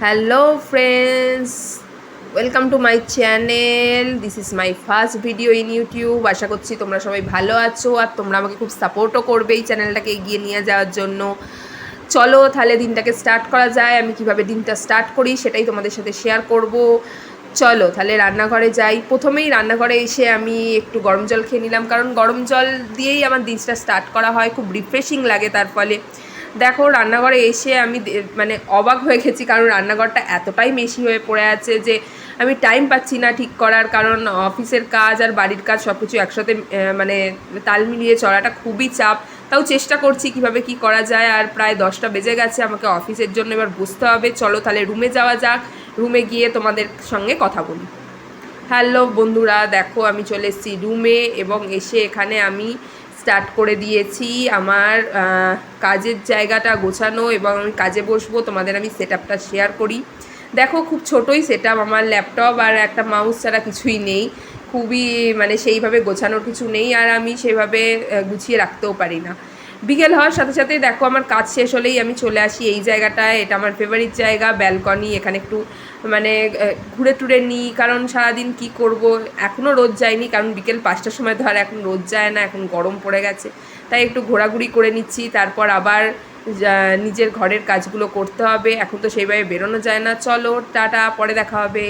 Hello friends, welcome to my channel. This is my first video in YouTube. আশা করছি তোমরা সবাই ভালো আছো আর তোমরা আমাকে খুব সাপোর্টও করবে এই চ্যানেলটাকে এগিয়ে নিয়ে যাওয়ার জন্য। চলো তাহলে দিনটাকে স্টার্ট করা যায়। আমি কিভাবে দিনটা স্টার্ট করি সেটাই তোমাদের সাথে শেয়ার করব। চলো তাহলে রান্নাঘরে যাই। প্রথমেই রান্নাঘরে এসে আমি একটু গরম জল খেয়ে নিলাম, কারণ গরম জল দিয়েই আমার দিনটা স্টার্ট করা হয়, খুব রিফ্রেশিং লাগে তার ফলে। দেখো রান্নাঘরে এসে আমি মানে অবাক হয়ে গেছি, কারণ রান্নাঘরটা এতটাই মেশি হয়ে পড়ে আছে যে আমি টাইম পাচ্ছি না ঠিক করার, কারণ অফিসের কাজ আর বাড়ির কাজ সব কিছু একসাথে মানে তাল মিলিয়ে চলাটা খুবই চাপ। তাও চেষ্টা করছি কিভাবে কি করা যায়। আর প্রায় 10টা বেজে গেছে, আমাকে অফিসের জন্য এবার বুঝতে হবে। চলো তাহলে রুমে যাওয়া যাক, রুমে গিয়ে তোমাদের সঙ্গে কথা বলি। হ্যালো বন্ধুরা, দেখো আমি চলে এসেছি রুমে এবং এসে এখানে আমি স্টার্ট করে দিয়েছি আমার কাজের জায়গাটা গোছানো এবং আমি কাজে বসবো। তোমাদের আমি সেট আপটা শেয়ার করি। দেখো খুব ছোটোই সেট আপ, আমার ল্যাপটপ আর একটা মাউস ছাড়া কিছুই নেই। খুবই মানে সেইভাবে গোছানোর কিছু নেই, আর আমি সেভাবে গুছিয়ে রাখতেও পারি না। বিকেল হওয়ার সাথে সাথেই দেখো আমার কাজ শেষ হলেই আমি চলে আসি এই জায়গাটায়। এটা আমার ফেভারিট জায়গা, ব্যালকনি। এখানে একটু মানে ঘুরে টুরে নিই, কারণ সারাদিন কি করব। এখনও রোদ যায়নি, কারণ বিকেল 5টার সময় ধর এখন রোদ যায় না, এখন গরম পড়ে গেছে। তাই একটু ঘোরাঘুরি করে নিচ্ছি, তারপর আবার নিজের ঘরের কাজগুলো করতে হবে। এখন তো সেইভাবে বেরোনো যায় না। চলো টাটা, পরে দেখা হবে।